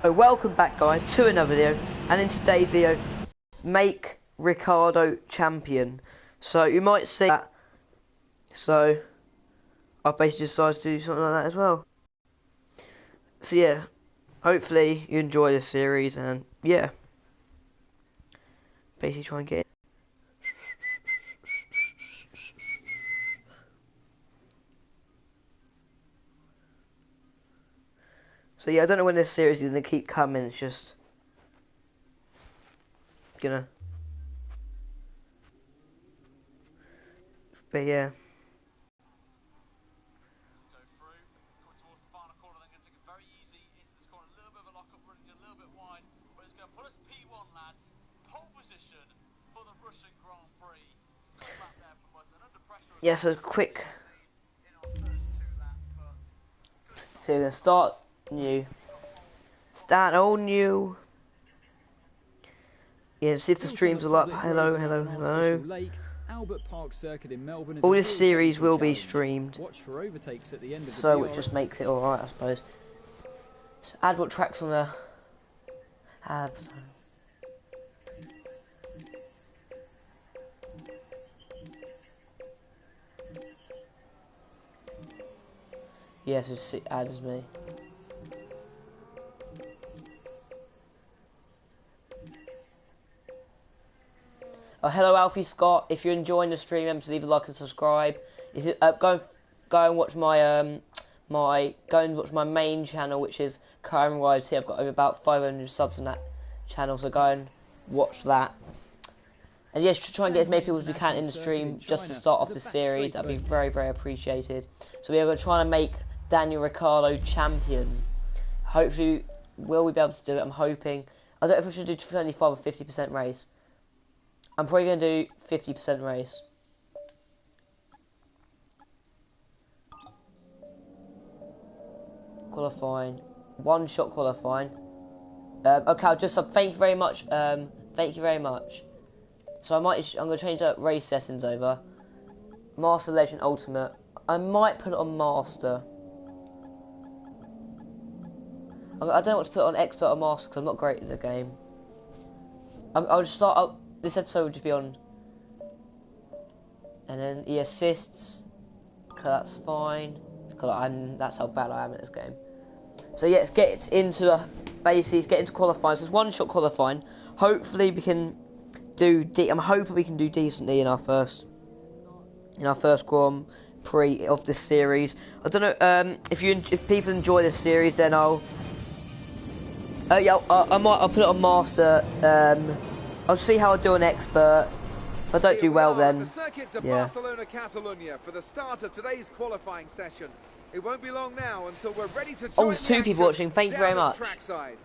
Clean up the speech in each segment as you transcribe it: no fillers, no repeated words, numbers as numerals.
So welcome back guys to another video, and in today's video, make Ricciardo champion. So you might see that, so I basically decided to do something like that as well. So yeah, hopefully you enjoy this series, and yeah, basically try and get it. So yeah, I don't know when this series is going to keep coming, it's just gonna, but yeah. Go through, coming towards the final corner, then going to take it very easy into this corner, a little bit of a lock-up, running a little bit wide, but it's going to put us P1, lads. Pole position for the Russian Grand Prix. Good lap there from us, and under pressure. Yeah, so quick. So we're gonna start new. Start all new. Yeah, see if the streams are up. Hello. Albert Park Circuit in Melbourne. All this series will be streamed. Watch for overtakes at the end of the so it just makes it alright, I suppose. So add what tracks on there. Yes, it adds me. Oh, hello Alfie Scott. If you're enjoying the stream, remember to leave a like and subscribe. Is it go and watch my go and watch my main channel, which is Kairamo YT. I've got over about 500 subs on that channel, so go and watch that. And yes, try and get as many people as we can in the stream just to start off this series. That'd be very, very appreciated. So we are going to try and make Daniel Ricciardo champion. Hopefully, will we be able to do it? I'm hoping. I don't know if we should do 25 or 50% race. I'm probably going to do 50% race. Qualifying. One shot qualifying. Okay, I'll just thank you very much. Thank you very much. So I'm going to change the race settings over. Master, Legend, Ultimate. I might put it on Master. I don't know what to put on Expert or Master because I'm not great at the game. I'll just start. This episode will just be on, and then he assists. Okay, that's fine. That's how bad I am at this game. So yeah, let's get into the basically get into qualifying. So it's one shot qualifying. Hopefully we can do. I'm hoping we can do decently in our first Grand Prix of this series. I don't know if people enjoy this series, then I'll put it on Master. I'll see how I do on Expert. If I don't do well, then the circuit to Barcelona, Catalonia for the start of today's qualifying session. It won't be long now until we're ready to join. Oh, there's two people watching. Thank you very much. Trackside.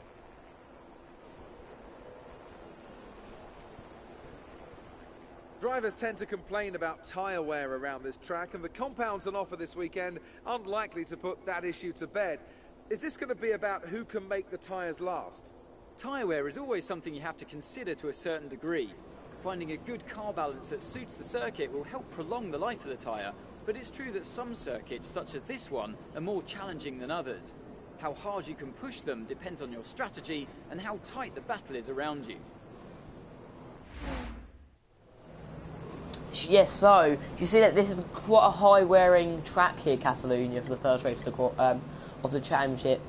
Drivers tend to complain about tyre wear around this track, and the compounds on offer this weekend aren't likely to put that issue to bed. Is this going to be about who can make the tyres last? Tyre wear is always something you have to consider to a certain degree. Finding a good car balance that suits the circuit will help prolong the life of the tyre, but it's true that some circuits, such as this one, are more challenging than others. How hard you can push them depends on your strategy and how tight the battle is around you. Yes, so you see that this is quite a high-wearing track here, Catalonia, for the first race of the championship.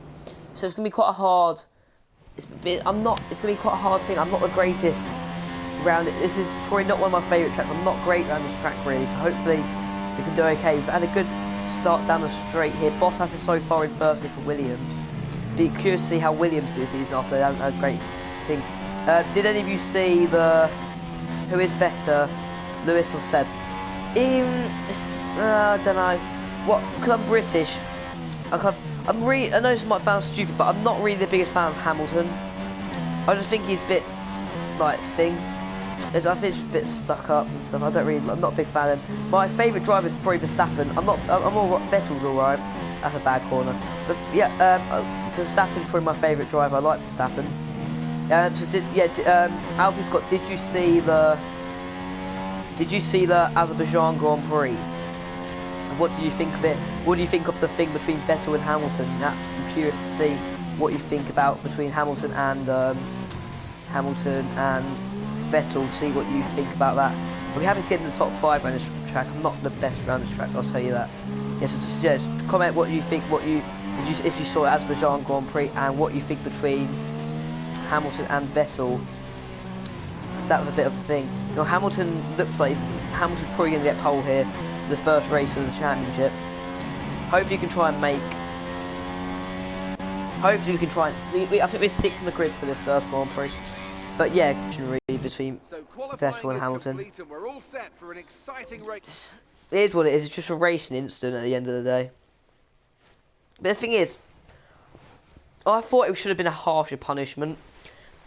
So it's gonna be quite a hard. It's gonna be quite a hard thing. I'm not the greatest around it. This is probably not one of my favourite tracks. I'm not great around this track really, so hopefully we can do okay. We've had a good start down the straight here. Bottas is so far in first for Williams. Be curious to see how Williams do this season after that. A great thing. Did any of you see who is better, Lewis or Seb? I don't know. What? Because I'm British. I know this might sound stupid, but I'm not really the biggest fan of Hamilton. I just think he's a bit like I think he's a bit stuck up and stuff. I'm not a big fan of him. My favourite driver is probably Verstappen. I'm all Vettel's alright. That's a bad corner. But yeah, Verstappen's probably my favourite driver. I like Verstappen. Alfie Scott, did you see the Azerbaijan Grand Prix? And what do you think of it? What do you think of the thing between Vettel and Hamilton? I'm curious to see what you think about between Hamilton and Vettel. See what you think about that. I'll be happy to get in the top 5 around this track. I'm not the best around this track, I'll tell you that. Yes, so just comment what you think. If you saw Azerbaijan Grand Prix and what you think between Hamilton and Vettel. That was a bit of a thing. You know, Hamilton's probably going to get pole here for the first race of the championship. Hopefully you can try and make. Hopefully we can try and. I think we're 6th in the grid for this first Grand Prix. But yeah, really between Vettel and Hamilton. And we're all set for an exciting race. It is what it is. It's just a racing incident at the end of the day. But the thing is, I thought it should have been a harsher punishment.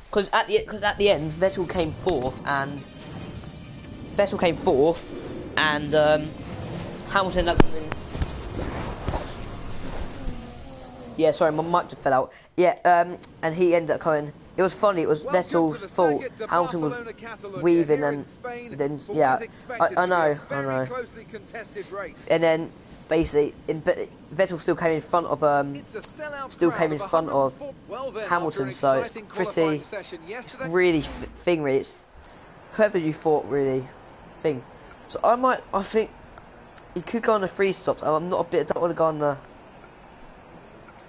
Because at the end, Vettel came fourth, and Hamilton ended up coming. Yeah, sorry, my mic just fell out. Yeah, and he ended up coming. It was funny. It was Vettel's fault. Hamilton was weaving, and then yeah, I know. And then basically, Vettel still came in front of Hamilton, so it's pretty, it's really thing. It's whoever you thought really thing. So I think he could go on the 3 stops. I'm not a bit. I don't want to go on the.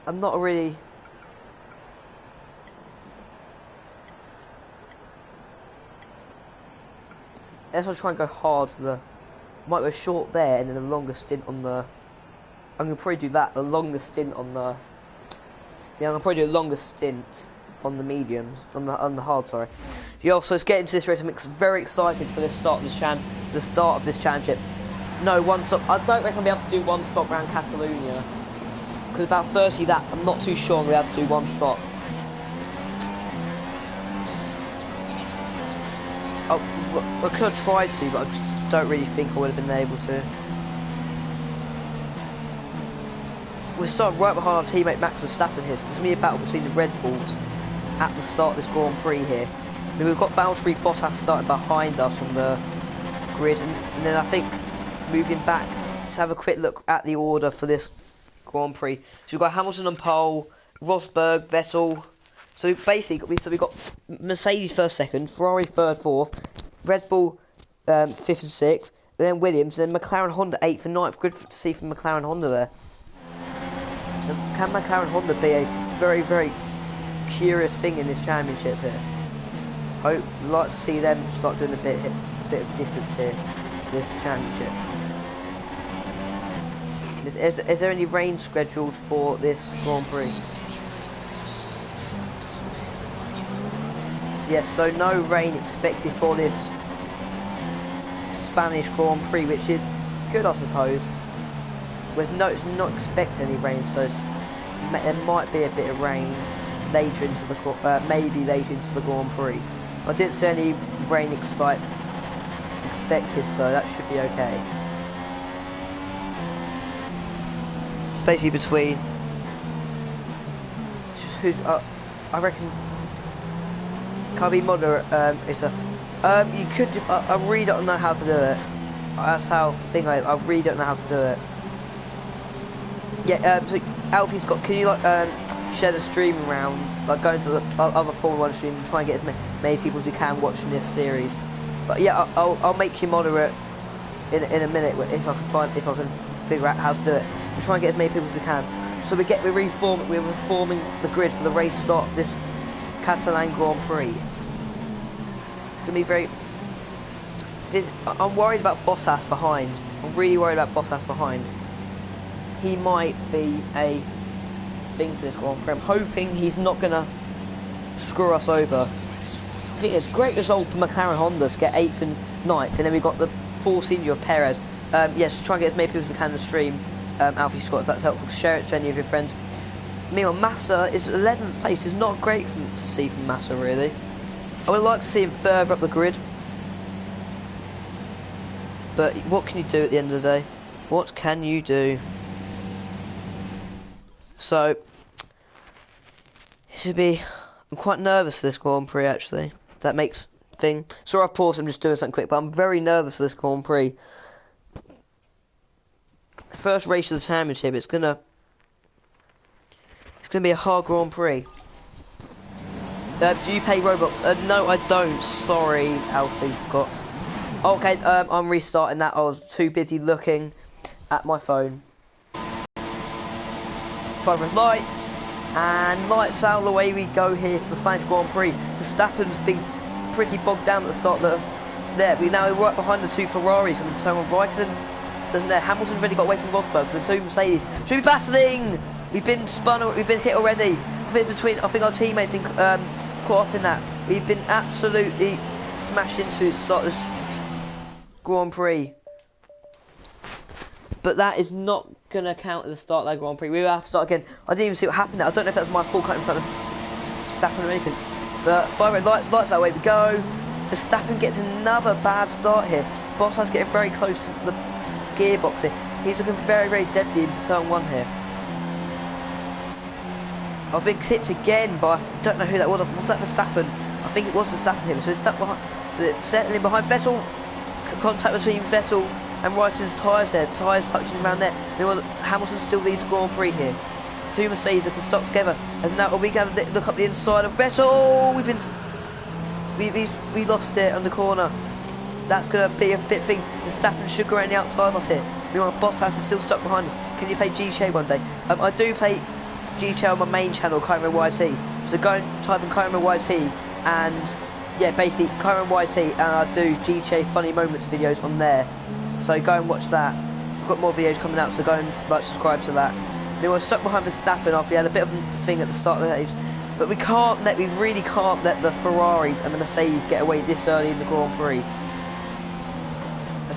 I'm not really. Let's try and go hard for the. Might go short there and then the longest stint on the. I'm gonna probably do that. The longest stint on the. Yeah, I'm gonna probably do the longest stint on the mediums, on the hard. Sorry. Yeah. So let's get into this race. I'm very excited for the start of this championship. No, 1 stop. I don't reckon I'll be able to do 1 stop around Catalonia. Because about 30 that, I'm not too sure we'll be able to do 1 stop. Oh, I could have tried to, but I just don't really think I would have been able to. We're starting right behind our teammate Max Verstappen here, so there's going to be a battle between the Red Bulls at the start of this Grand Prix here. Then we've got Valtteri Bottas starting behind us on the grid, and then I think moving back, let's have a quick look at the order for this Grand Prix. So we've got Hamilton on pole, Rosberg, Vettel. So basically, we've got Mercedes first, second, Ferrari third, fourth, Red Bull 5th and 6th, then Williams, then McLaren Honda 8th and 9th. Good to see from McLaren Honda there. So can McLaren Honda be a very, very curious thing in this championship here? I'd like to see them start doing a bit of difference here, this championship. Is there any rain scheduled for this Grand Prix? Yes, so no rain expected for this Spanish Grand Prix, which is good, I suppose. It's not expecting any rain, so there might be a bit of rain later into the maybe later into the Grand Prix. I didn't see any rain expected, so that should be okay. Basically between who's I reckon. Can't be moderate. It's a. You could. I really don't know how to do it. That's how I really don't know how to do it. Yeah. So Alfie Scott, can you share the stream around? Like go into the other Formula 1 stream and try and get as many people as you can watching this series. But yeah, I'll make you moderate in a minute if I can figure out how to do it. And try and get as many people as we can. So we're reforming the grid for the race start this Catalan Grand Prix. It's gonna be very. I'm worried about Bottas behind. I'm really worried about Bottas behind. He might be a thing for this Grand Prix. I'm hoping he's not gonna screw us over. I think it's a great result for McLaren Honda to get 8th and 9th, and then we've got the force injury of Perez. Yes, try and get as many people as we can in the stream. Alfie Scott, if that's helpful, share it to any of your friends. Meanwhile, Massa is 11th place. It's not great to see from Massa, really. I would like to see him further up the grid. But what can you do at the end of the day? What can you do? So, it should be. I'm quite nervous for this Grand Prix, actually. That makes thing. Sorry, I paused. I'm just doing something quick, but I'm very nervous for this Grand Prix. First race of the championship. It's gonna. It's going to be a hard Grand Prix. Do you pay Robux? No, I don't. Sorry, Alfie Scott. Okay, I'm restarting that. I was too busy looking at my phone. Driver's lights, and lights out, the way we go here for the Spanish Grand Prix. Verstappen's been pretty bogged down at the start there. We're right behind the two Ferraris from the turn on Raikkonen. Doesn't there? Hamilton's already got away from Rosberg, so the two Mercedes should be battling. We've been spun, we've been hit already. I think our teammates been caught up in that. We've been absolutely smashed into the start of this Grand Prix. But that is not going to count at the start of that Grand Prix. We will have to start again. I didn't even see what happened there. I don't know if that was my fault cutting in front of Verstappen or anything. But by the way, lights that way we go. Verstappen gets another bad start here. Bottas getting very close to the gearbox here. He's looking very, very deadly into turn 1 here. I've been clipped again by, I don't know who that was. Was that Verstappen? I think it was Verstappen here. So it's stuck behind, so it's settling behind Vettel. Contact between Vettel and Raikkonen's tyres there. Tyres touching around there. Meanwhile, Hamilton still leads the Grand Prix here. Two Mercedes that can stop together. As now, are we going to look up the inside of Vettel? We lost it on the corner. That's going to be a bit thing. Verstappen should go around the outside of us here. Meanwhile, Bottas is still stuck behind us. Can you play GTA one day? I do play GTA on my main channel, Kairamo YT. So go and type in Kairamo YT, and yeah, basically Kairamo YT, and I do GTA funny moments videos on there. So go and watch that. I've got more videos coming out, so go and subscribe to that. We were stuck behind Verstappen after we had a bit of a thing at the start of the race, but we really can't let the Ferraris and the Mercedes get away this early in the Grand Prix.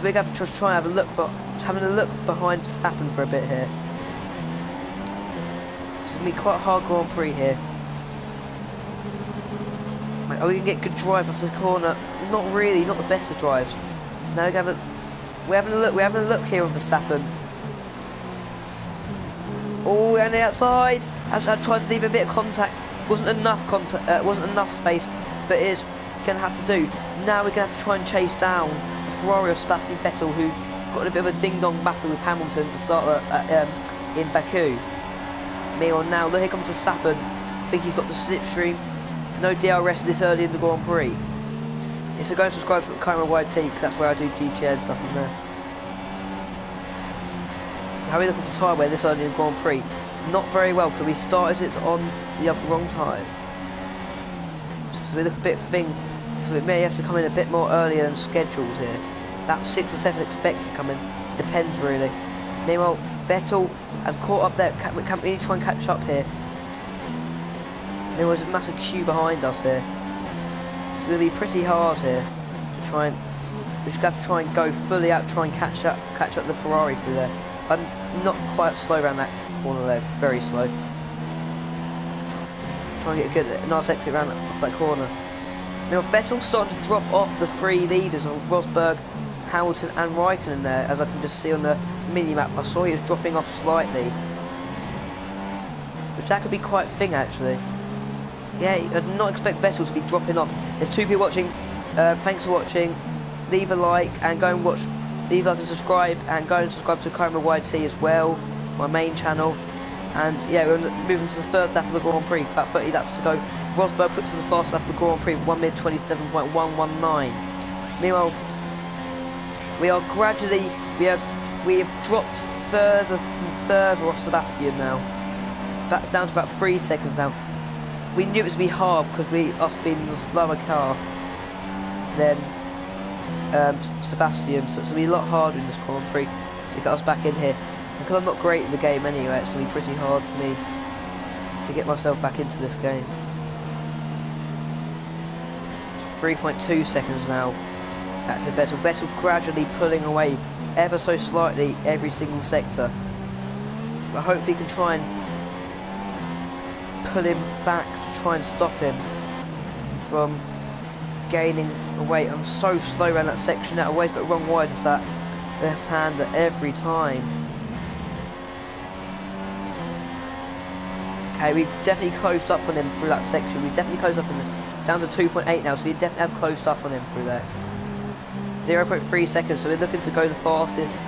We're going to have to try and having a look behind Verstappen for a bit here. It's going to be quite a hard Grand Prix here. Are we going to get good drive off this corner? Not really, not the best of drives. Now we're having a look here on Verstappen. Oh, and the outside. As I tried to leave a bit of contact, wasn't enough space, but it's going to have to do. Now we're going to have to try and chase down Ferrari of Sebastian Vettel, who got a bit of a ding-dong battle with Hamilton at the start in Baku. Meanwhile, now look, here comes Verstappen. I think he's got the slipstream. No DRS this early in the Grand Prix. So go and subscribe to Kairamo YT, because that's where I do GTA and stuff in there. How are we looking for tyre wear this early in the Grand Prix? Not very well, because we started it on the wrong tyres. So we look a bit thing. So we may have to come in a bit more earlier than scheduled here. About 6 or 7 expected to come in. Depends really. Meanwhile, Vettel has caught up there. We need to try and catch up here. There was a massive queue behind us here. It's going to be pretty hard here to try and. We should have to try and go fully out, try and catch up the Ferrari through there. I'm not quite slow around that corner there, very slow. Try and get a nice exit around off that corner. Now Vettel's starting to drop off the 3 leaders of Rosberg, Hamilton and Raikkonen there, as I can just see on the mini-map. I saw he was dropping off slightly. Which that could be quite a thing actually. Yeah, I did not expect Vettel to be dropping off. There's 2 people watching. Thanks for watching. Leave a like and go and watch. Leave a like and subscribe, and go and subscribe to Kairamo YT as well, my main channel. And yeah, we're moving to the 3rd lap of the Grand Prix, about 30 laps to go. Rosberg puts in the fast lap of the Grand Prix, 1 minute 27.119. Meanwhile, we have dropped further off Sebastian now. That's down to about 3 seconds now. We knew it was going to be hard because us being the slower car than Sebastian, so it's going to be a lot harder in this Grand Prix to get us back in here. Because I'm not great in the game anyway, it's going to be pretty hard for me to get myself back into this game. 3.2 seconds now. That's a Vettel. Vettel's gradually pulling away ever so slightly every single sector. But hopefully can try and pull him back to try and stop him from gaining away. I'm so slow around that section now. I always got wrong wide into that left hander every time. Okay, we've definitely closed up on him through that section. We've definitely closed up on him. It's down to 2.8 now, so we definitely have closed up on him through there. 0.3 seconds, so we're looking to go the fastest,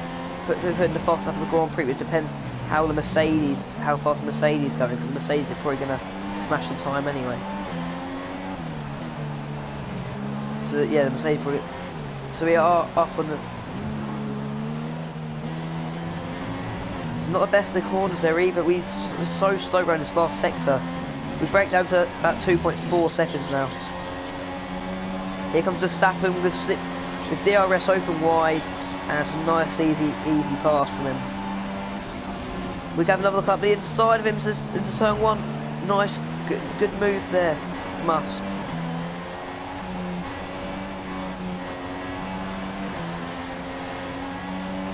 put in the fastest lap of the Grand Prix, which depends how fast the Mercedes is going, because the Mercedes are probably going to smash the time anyway. So yeah, the Mercedes probably. So we are up on the. It's not the best of the corners there either. We're so slow around this last sector. We break down to about 2.4 seconds now. Here comes Verstappen with DRS open wide, and it's a nice easy pass from him. We have another look up the inside of him into turn 1. Nice, good move there from us.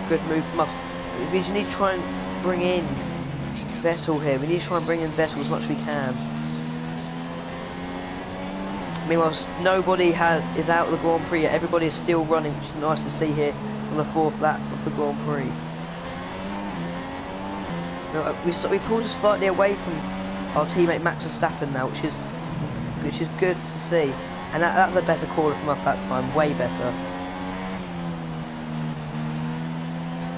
Good move from us. We just need to try and bring in Vettel here. We need to try and bring in Vettel as much as we can. Meanwhile, nobody is out of the Grand Prix yet. Everybody is still running, which is nice to see here on the 4th lap of the Grand Prix. We pulled us slightly away from our teammate Max Verstappen now, which is good to see. And that's a better corner from us that time, way better.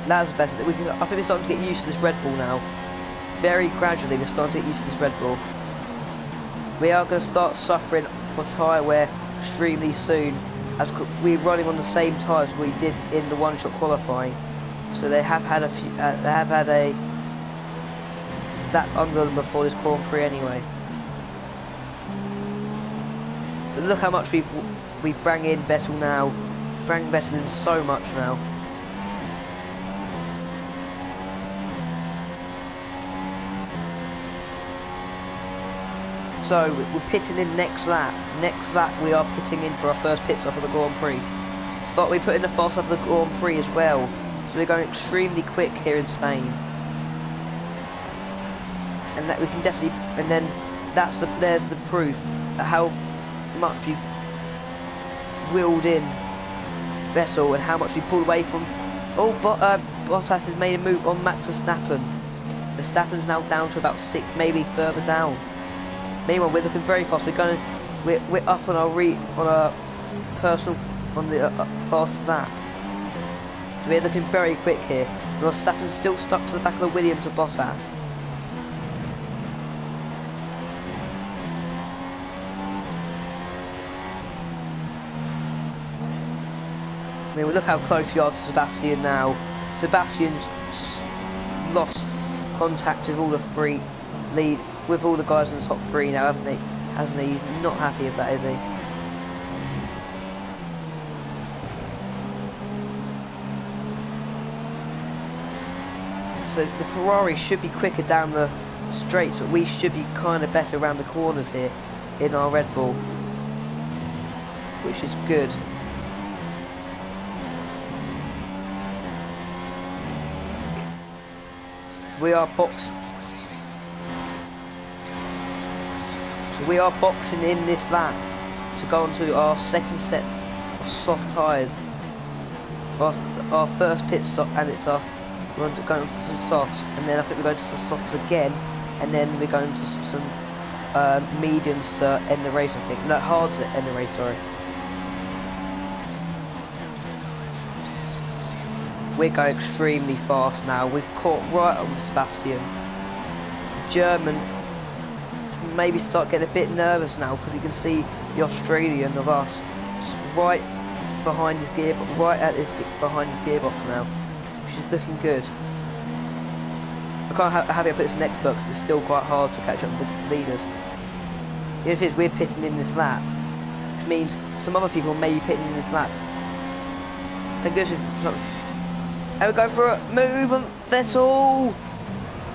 That was better. I think we're starting to get used to this Red Bull now. Very gradually, we're starting to get used to this Red Bull. We are going to start suffering for tyre wear extremely soon, as we're running on the same tyres we did in the one-shot qualifying. So they have had a that under them before this Grand Prix anyway. But look how much we bring in Vettel now. Bring Vettel in so much now. So we're pitting in next lap. Next lap we are pitting in for our first pit stop of the Grand Prix. But we put in the fast lap of the Grand Prix as well. So we're going extremely quick here in Spain. And that we can definitely, and then there's the proof of how much we wheeled in Vettel and how much we pulled away from. Oh, but Bottas has made a move on Max Verstappen. Verstappen's now down to about 6, maybe further down. Meanwhile, we're looking very fast. We're up on our personal on the fast lap. So we're looking very quick here. Verstappen's still stuck to the back of the Williams of Bottas. I mean, look how close you are to Sebastian now. Sebastian's lost contact with all the lead with all the guys in the top 3 now, hasn't he? He's not happy with that, is he? So the Ferrari should be quicker down the straights, but we should be kind of better around the corners here in our Red Bull, which is good. We are boxing in this lap to go on to our second set of soft tyres. Our first pit stop, and we're going to some softs, and then I think we're going to some softs again, and then we're going to some mediums to end the race. I think no, hards to end the race. Sorry. We're going extremely fast now. We've caught right on Sebastian. German maybe start getting a bit nervous now because he can see the Australian of us right behind his gearbox, behind his gearbox now, which is looking good. I can't have it put this next box. It's still quite hard to catch up with the leaders. Even if we're pitting in this lap, which means some other people may be pitting in this lap. Thank goodness. And we're going for a move on Vettel.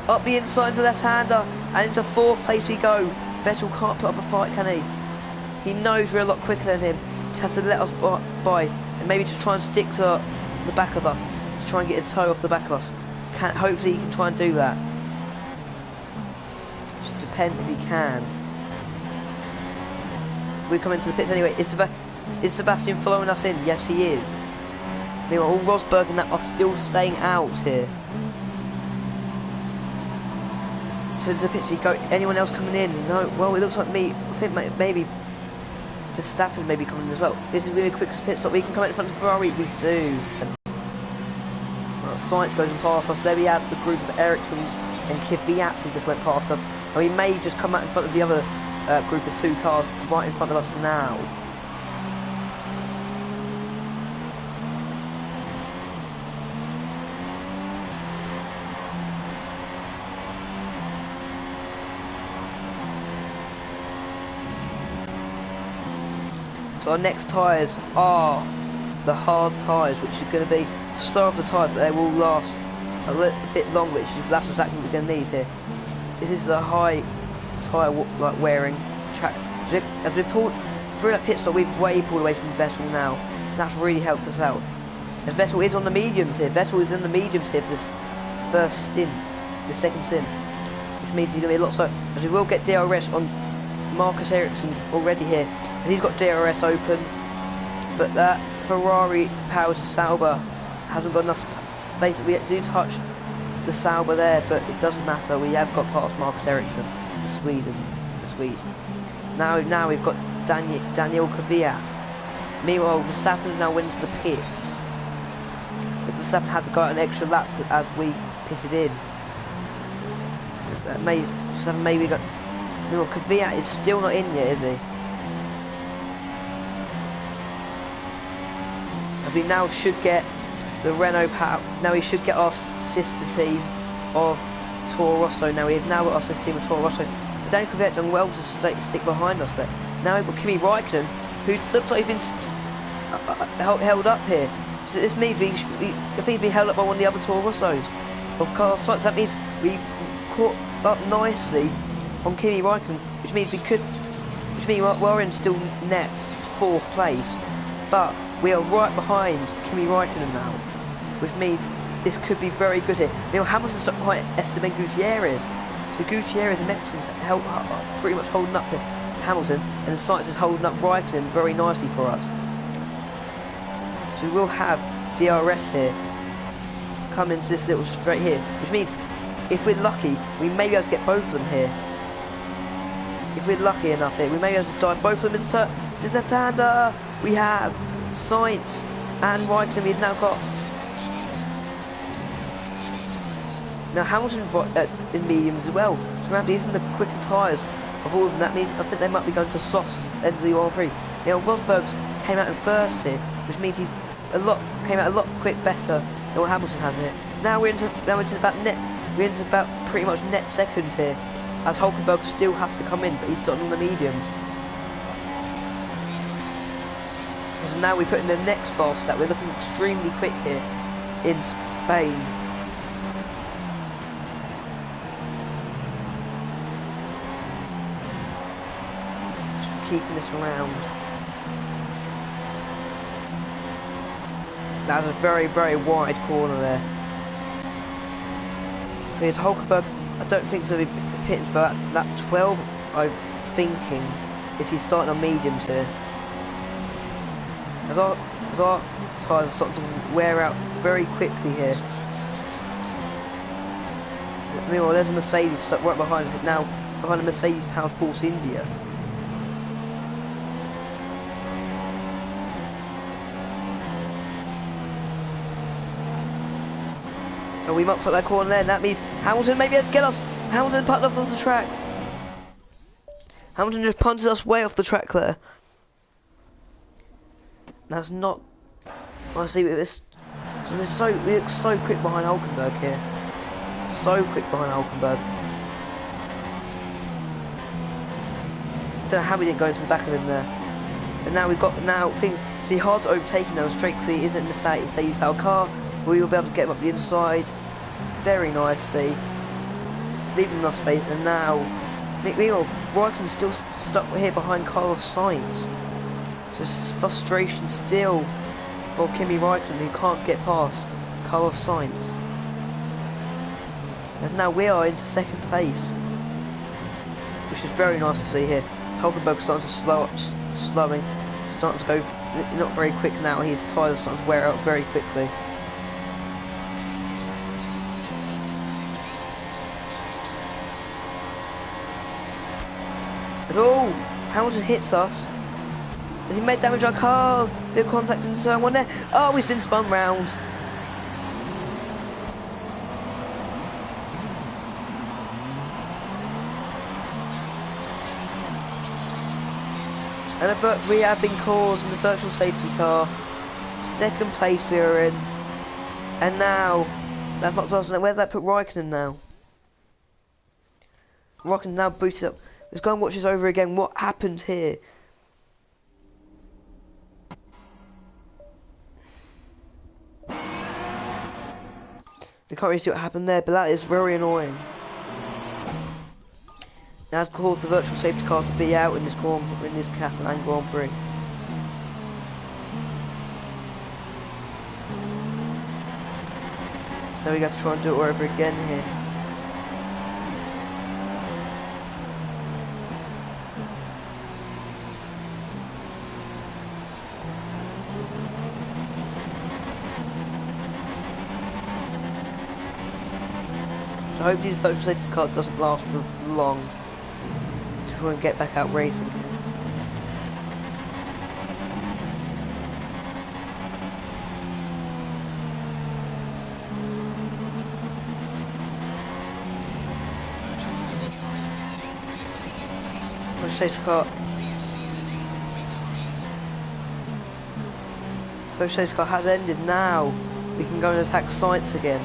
Up the inside to the left-hander, and into 4th place we go. Vettel can't put up a fight, can he? He knows we're a lot quicker than him. Just has to let us by, and maybe just try and stick to the back of us. To try and get a toe off the back of us. Hopefully he can try and do that. Just depends if he can. We come into the pits anyway. Is Sebastian following us in? Yes, he is. Meanwhile, all Rosberg and that are still staying out here. So the pits, we go. Anyone else coming in? No. Well, it looks like me. I think maybe Verstappen may be coming as well. This is really a quick pit stop. We can come out in front of Ferrari. We do. Science goes and past us. There we have the group of Ericsson and Kvyat who just went past us. And we may just come out in front of the other group of 2 cars right in front of us now. So our next tyres are the hard tyres, which is going to be slow off the tyre, but they will last a little bit longer, that's exactly what we're going to need here. This is a high tyre like wearing track. As we pulled through that pit stop, we've way pulled away from Vettel now. That's really helped us out. As Vettel is on the mediums here, Vettel is in the mediums here for this first stint, the second stint, which means he's going to be a lot slower. As we will get DRS on Marcus Ericsson already here, and he's got DRS open, but that Ferrari powered Sauber hasn't got enough. Basically, we do touch the Sauber there, but it doesn't matter. We have got past Marcus Ericsson, the Swede. Now we've got Daniel Kvyat. Meanwhile, Verstappen now wins the pits. But Verstappen had to go out an extra lap as we pitted in. Verstappen maybe got. Meanwhile, Kvyat is still not in yet, is he? As we now should get the Renault power. Now we should get our sister team of Toro Rosso. Now we have now got our sister team of Toro Rosso. But Daniel Kvyat done well to stick behind us there. Now we've got Kimi Raikkonen, who looks like he's been held up here. So this means I think we held up by one of the other Toro Rossos of Carlos Sainz. That means we caught up nicely on Kimi Raikkonen, which means we're in still net 4th place, but we are right behind Kimi Raikkonen now, which means this could be very good here. Neil Hamilton stuck behind Esteban Gutierrez, so Gutierrez and Mexicans pretty much holding up here. Hamilton, and Sainz is holding up Raikkonen very nicely for us. So we will have DRS here come into this little straight here, which means if we're lucky, we may be able to get both of them here. If we're lucky enough here, we may be able to dive both of them into left-hander. We have Sainz and Raikkonen. We've now got Hamilton in mediums as well. So remember, these are the quicker tyres of all of them. That means I think they might be going to softs end of the Grand Prix. Now Rosberg's came out in first here, which means he's came out a lot better than what Hamilton has here. Now we're into about pretty much net second here, as Hulkenberg still has to come in, but he's starting on the mediums. So now we put in the next boss that we're looking extremely quick here in Spain. Just keeping this around. That was a very, very wide corner there. Because Hulkenberg, I don't think so. He pitting for that 12. I'm thinking if he's starting on mediums here. As our tyres are starting to wear out very quickly here. Meanwhile, there's a Mercedes stuck right behind us now, behind a Mercedes powered Force India. And we mucked up that corner there, and that means Hamilton may be able to get us. Hamilton punched us off the track. Hamilton just punted us way off the track there. That's not. Honestly, we look so quick behind Hulkenberg here. So quick behind Hulkenberg. Don't know how we didn't go into the back of him there. And now we've got things to be hard to overtake now straight because he isn't in the Mercedes powered car. We will be able to get him up the inside very nicely, leaving enough space. And now, meanwhile, Raikkonen's still stuck here behind Carlos Sainz. So this frustration still for Kimi Raikkonen, who can't get past Carlos Sainz. As now we are into second place, which is very nice to see here. Hulkenberg starting to starting to go not very quick now. His tyres are starting to wear out very quickly. Oh, Hamilton hits us. Has he made damage to our car? Bit of contact in someone there. Oh, he's been spun round. And we have been caused in the virtual safety car. Second place we are in. And now, that's not us. Where's that put Raikkonen now? Raikkonen now boosted up. Let's go and watch this over again. What happened here? We can't really see what happened there, but that is very annoying. That's caused the virtual safety car to be out in this Catalan Grand Prix. So we have to try and do it all over again here. So I hope this virtual safety car doesn't last for long. Just want to get back out racing. Safety car. Virtual safety car has ended now. We can go and attack Sainz again.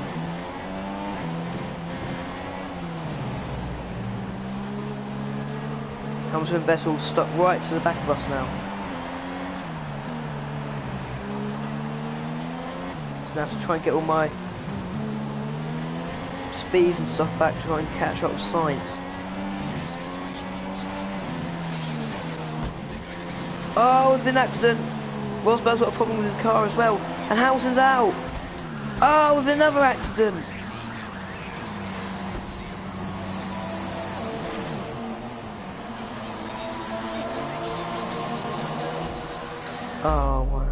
Hamilton Vettel stuck right to the back of us now. So now I have to try and get all my speed and stuff back to try and catch up with Sainz. Oh, there's been an accident. Rosberg's got a problem with his car as well. And Hamilton's out. Oh, there's another accident. Oh, wow.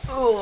Oh.